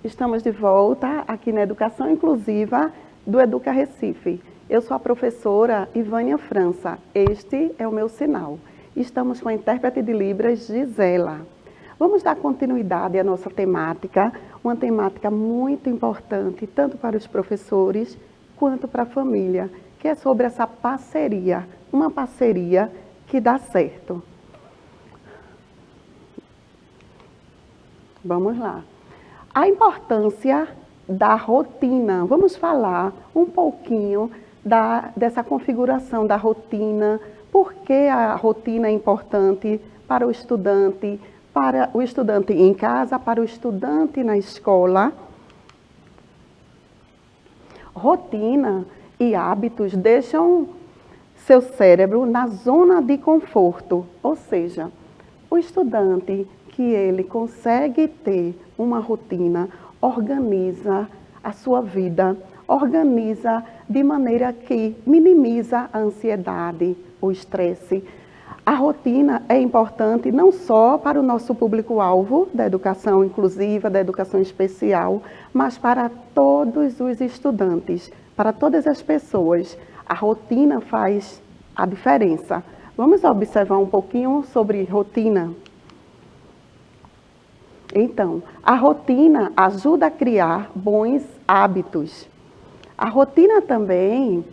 Estamos de volta aqui na Educação Inclusiva do Educa Recife. Eu sou a professora Ivânia França. Este é o meu sinal. Estamos com a intérprete de Libras, Gisela. Vamos dar continuidade à nossa temática, uma temática muito importante, tanto para os professores quanto para a família, que é sobre essa parceria, uma parceria que dá certo. Vamos lá. A importância da rotina. Vamos falar um pouquinho dessa configuração da rotina, por que a rotina é importante para o estudante em casa, para o estudante na escola. Rotina e hábitos deixam seu cérebro na zona de conforto, ou seja, o estudante que ele consegue ter uma rotina, organiza a sua vida, organiza de maneira que minimiza a ansiedade, o estresse. A rotina é importante não só para o nosso público-alvo da educação inclusiva, da educação especial, mas para todos os estudantes, para todas as pessoas. A rotina faz a diferença. Vamos observar um pouquinho sobre rotina? Então, a rotina ajuda a criar bons hábitos. A rotina também,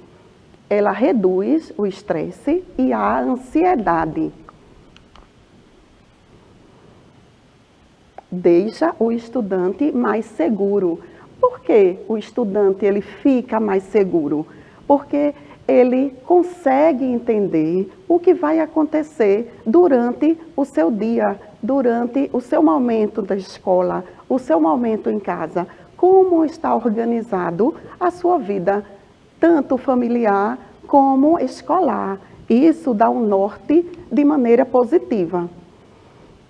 ela reduz o estresse e a ansiedade. Deixa o estudante mais seguro. Por que o estudante ele fica mais seguro? Porque ele consegue entender o que vai acontecer durante o seu dia, durante o seu momento da escola, o seu momento em casa, como está organizado a sua vida, tanto familiar como escolar. Isso dá um norte de maneira positiva.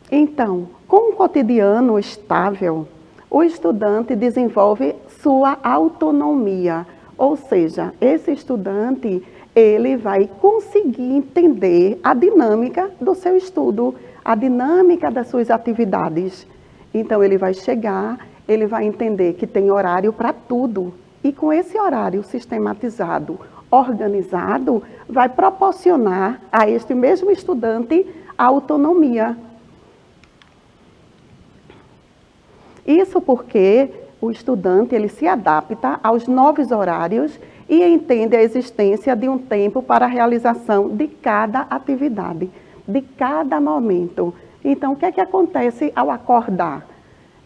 Então, com um cotidiano estável, o estudante desenvolve sua autonomia, ou seja, esse estudante ele vai conseguir entender a dinâmica do seu estudo, a dinâmica das suas atividades. Então, ele vai chegar, ele vai entender que tem horário para tudo. E com esse horário sistematizado, organizado, vai proporcionar a este mesmo estudante a autonomia. Isso porque o estudante ele se adapta aos novos horários e entende a existência de um tempo para a realização de cada atividade, de cada momento. Então, o que é que acontece ao acordar?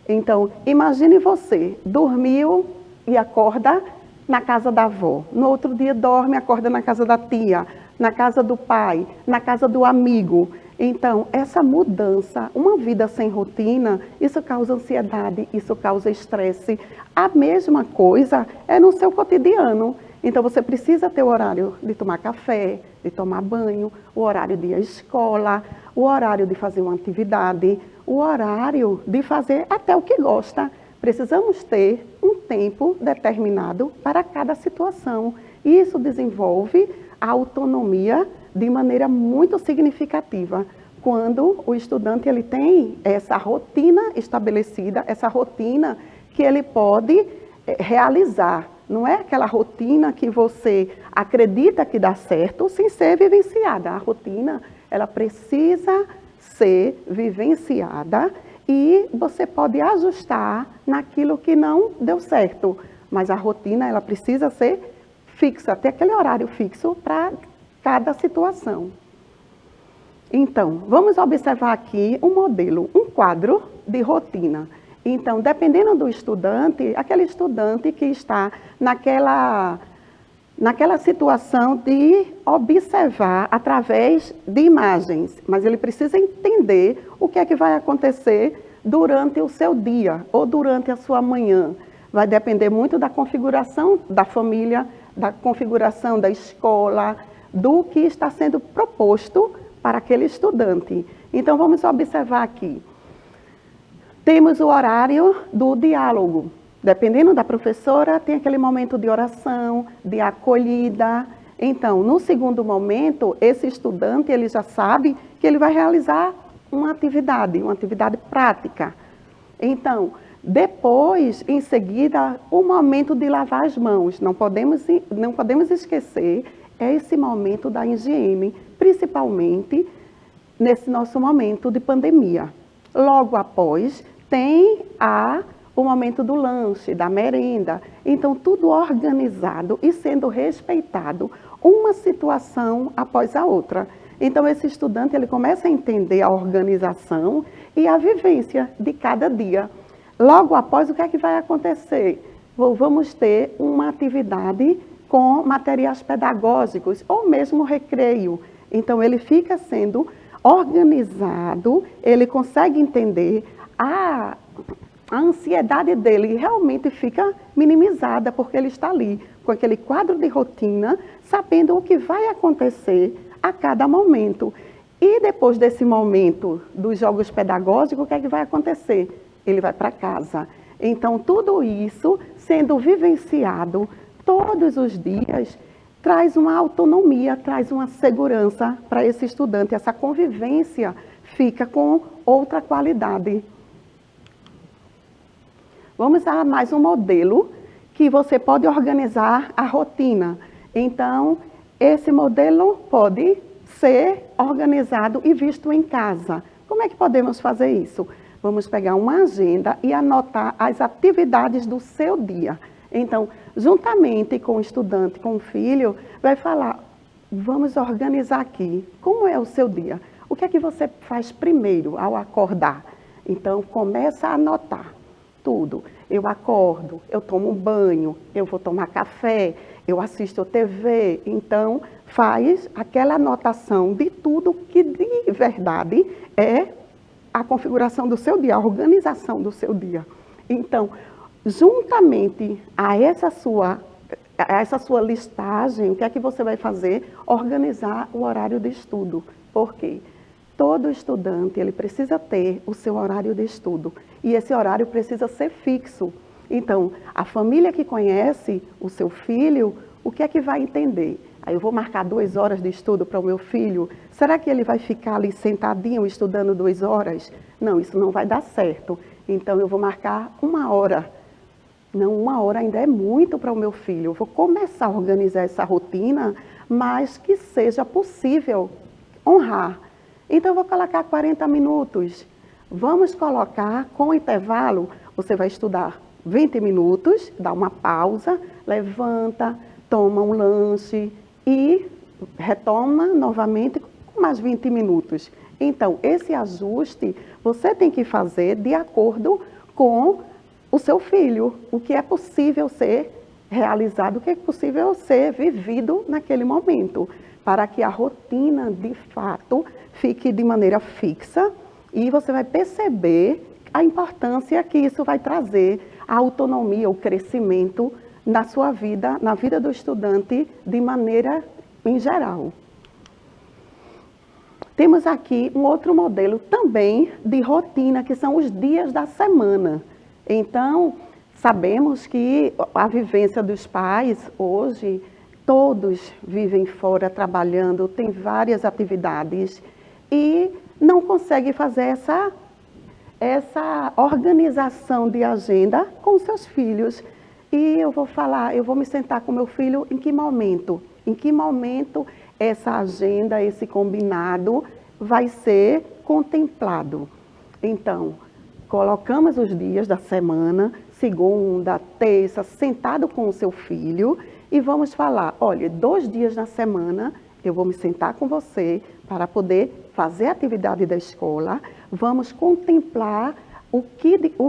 Então, imagine você, dormiu e acorda na casa da avó. No outro dia dorme e acorda na casa da tia, na casa do pai, na casa do amigo. Então, essa mudança, uma vida sem rotina, isso causa ansiedade, isso causa estresse. A mesma coisa é no seu cotidiano. Então, você precisa ter o horário de tomar café, de tomar banho, o horário de ir à escola, o horário de fazer uma atividade, o horário de fazer até o que gosta. Precisamos ter um tempo determinado para cada situação. E isso desenvolve a autonomia de maneira muito significativa. Quando o estudante ele tem essa rotina estabelecida, essa rotina que ele pode realizar. Não é aquela rotina que você acredita que dá certo sem ser vivenciada. A rotina, ela precisa ser vivenciada e você pode ajustar naquilo que não deu certo. Mas a rotina, ela precisa ser fixa, ter aquele horário fixo para cada situação. Então, vamos observar aqui um modelo, um quadro de rotina. Então, dependendo do estudante, aquele estudante que está naquela situação de observar através de imagens, mas ele precisa entender o que é que vai acontecer durante o seu dia ou durante a sua manhã. Vai depender muito da configuração da família, da configuração da escola, do que está sendo proposto para aquele estudante. Então, vamos observar aqui. Temos o horário do diálogo. Dependendo da professora, tem aquele momento de oração, de acolhida. Então, no segundo momento, esse estudante ele já sabe que ele vai realizar uma atividade prática. Então, Depois, em seguida, o momento de lavar as mãos. Não podemos esquecer esse momento da higiene, principalmente nesse nosso momento de pandemia. Logo após, tem o momento do lanche, da merenda. Então, tudo organizado e sendo respeitado, uma situação após a outra. Então, esse estudante ele começa a entender a organização e a vivência de cada dia. Logo após, o que é que vai acontecer? Vamos ter uma atividade com materiais pedagógicos ou mesmo recreio. Então, ele fica sendo organizado, ele consegue entender a ansiedade dele realmente fica minimizada, porque ele está ali com aquele quadro de rotina, sabendo o que vai acontecer a cada momento. E depois desse momento dos jogos pedagógicos, o que é que vai acontecer? Ele vai para casa. Então, tudo isso sendo vivenciado todos os dias, traz uma autonomia, traz uma segurança para esse estudante. Essa convivência fica com outra qualidade. Vamos a mais um modelo que você pode organizar a rotina. Então, esse modelo pode ser organizado e visto em casa. Como é que podemos fazer isso? Vamos pegar uma agenda e anotar as atividades do seu dia. Então, juntamente com o estudante, com o filho, vai falar, vamos organizar aqui, como é o seu dia? O que é que você faz primeiro ao acordar? Então, começa a anotar tudo. Eu acordo, eu tomo um banho, eu vou tomar café, eu assisto TV. Então, faz aquela anotação de tudo que de verdade é a configuração do seu dia, a organização do seu dia. Então, juntamente a essa sua listagem, o que é que você vai fazer? Organizar o horário de estudo. Por quê? Todo estudante, ele precisa ter o seu horário de estudo. E esse horário precisa ser fixo. Então, a família que conhece o seu filho, o que é que vai entender? Aí eu vou marcar 2 horas de estudo para o meu filho. Será que ele vai ficar ali sentadinho estudando 2 horas? Não, isso não vai dar certo. Então, eu vou marcar 1 hora. Não, 1 hora ainda é muito para o meu filho. Eu vou começar a organizar essa rotina, mas que seja possível honrar. Então, eu vou colocar 40 minutos. Vamos colocar com intervalo. Você vai estudar 20 minutos, dá uma pausa, levanta, toma um lanche e retoma novamente com mais 20 minutos. Então, esse ajuste você tem que fazer de acordo com o seu filho, o que é possível ser realizado, o que é possível ser vivido naquele momento, para que a rotina, de fato, fique de maneira fixa e você vai perceber a importância que isso vai trazer, a autonomia, o crescimento na sua vida, na vida do estudante, de maneira em geral. Temos aqui um outro modelo também de rotina, que são os dias da semana. Então, sabemos que a vivência dos pais hoje, todos vivem fora trabalhando, tem várias atividades e não conseguem fazer essa organização de agenda com seus filhos. E eu vou me sentar com meu filho em que momento? Em que momento essa agenda, esse combinado vai ser contemplado? Então, colocamos os dias da semana, segunda, terça, sentado com o seu filho e vamos falar, olha, 2 dias na semana eu vou me sentar com você para poder fazer a atividade da escola, vamos contemplar o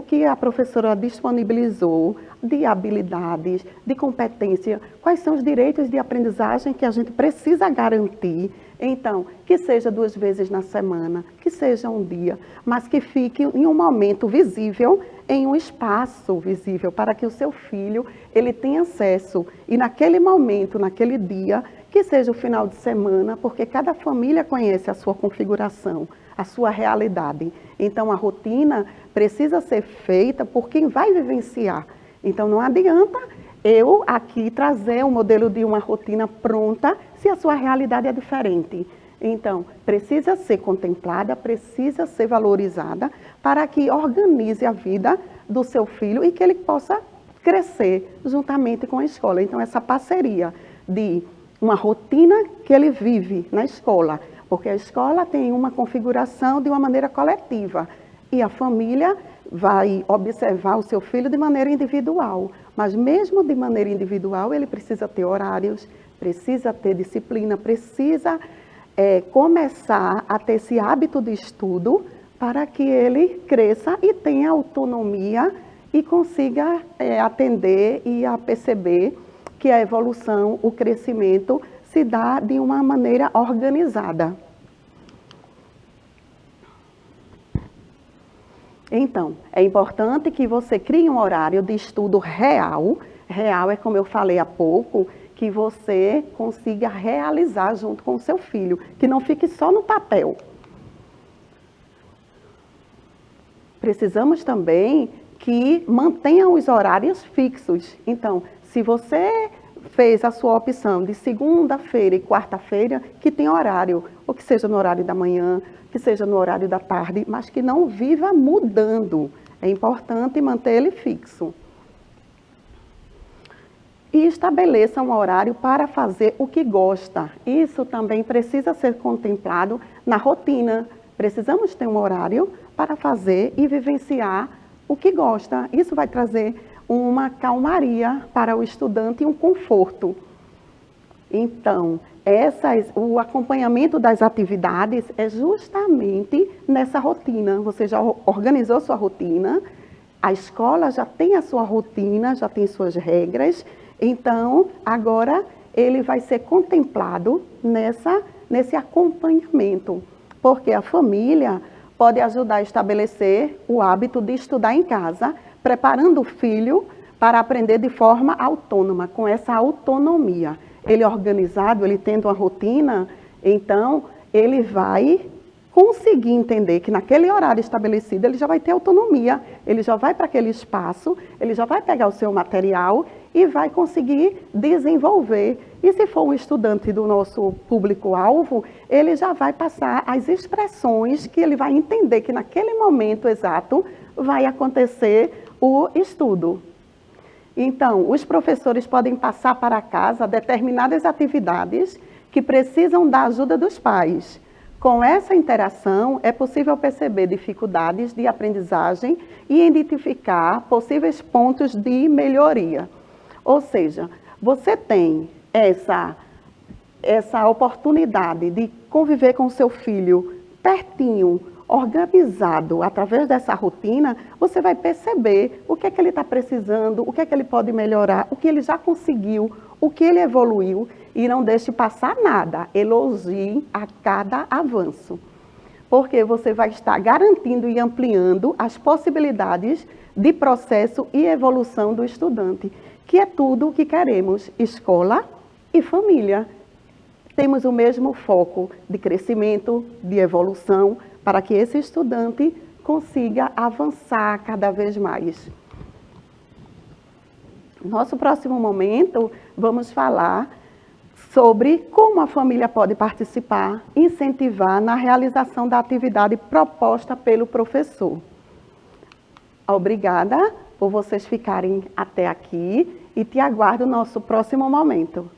que a professora disponibilizou de habilidades, de competência, quais são os direitos de aprendizagem que a gente precisa garantir. Então, que seja 2 vezes na semana, que seja um dia, mas que fique em um momento visível, em um espaço visível, para que o seu filho ele tenha acesso. E naquele momento, naquele dia, que seja o final de semana, porque cada família conhece a sua configuração, a sua realidade. Então, a rotina precisa ser feita por quem vai vivenciar. Então, não adianta eu aqui trazer um modelo de uma rotina pronta se a sua realidade é diferente. Então, precisa ser contemplada, precisa ser valorizada para que organize a vida do seu filho e que ele possa crescer juntamente com a escola. Então, essa parceria de uma rotina que ele vive na escola, porque a escola tem uma configuração de uma maneira coletiva e a família vai observar o seu filho de maneira individual. Mas mesmo de maneira individual, ele precisa ter horários, precisa ter disciplina, precisa começar a ter esse hábito de estudo para que ele cresça e tenha autonomia e consiga atender e a perceber que a evolução, o crescimento se dá de uma maneira organizada. Então, é importante que você crie um horário de estudo real. Real é, como eu falei há pouco, que você consiga realizar junto com o seu filho, que não fique só no papel. Precisamos também que mantenham os horários fixos. Então, se você fez a sua opção de segunda-feira e quarta-feira, que tem horário, ou que seja no horário da manhã, que seja no horário da tarde, mas que não viva mudando. É importante manter ele fixo. E estabeleça um horário para fazer o que gosta. Isso também precisa ser contemplado na rotina. Precisamos ter um horário para fazer e vivenciar o que gosta. Isso vai trazer uma calmaria para o estudante e um conforto. Então, o acompanhamento das atividades é justamente nessa rotina. Você já organizou sua rotina, a escola já tem a sua rotina, já tem suas regras, então agora ele vai ser contemplado nesse acompanhamento, porque a família pode ajudar a estabelecer o hábito de estudar em casa, preparando o filho para aprender de forma autônoma, com essa autonomia. Ele organizado, ele tendo uma rotina, então ele vai conseguir entender que naquele horário estabelecido ele já vai ter autonomia, ele já vai para aquele espaço, ele já vai pegar o seu material e vai conseguir desenvolver. E se for um estudante do nosso público-alvo, ele já vai passar as expressões que ele vai entender que naquele momento exato vai acontecer o estudo. Então, os professores podem passar para casa determinadas atividades que precisam da ajuda dos pais. Com essa interação, é possível perceber dificuldades de aprendizagem e identificar possíveis pontos de melhoria. Ou seja, você tem essa oportunidade de conviver com o seu filho pertinho, organizado, através dessa rotina, você vai perceber o que é que ele está precisando, o que é que ele pode melhorar, o que ele já conseguiu, o que ele evoluiu, e não deixe passar nada, elogie a cada avanço. Porque você vai estar garantindo e ampliando as possibilidades de processo e evolução do estudante, que é tudo o que queremos, escola e família. Temos o mesmo foco de crescimento, de evolução, para que esse estudante consiga avançar cada vez mais. Nosso próximo momento, vamos falar sobre como a família pode participar, incentivar na realização da atividade proposta pelo professor. Obrigada por vocês ficarem até aqui e te aguardo no nosso próximo momento.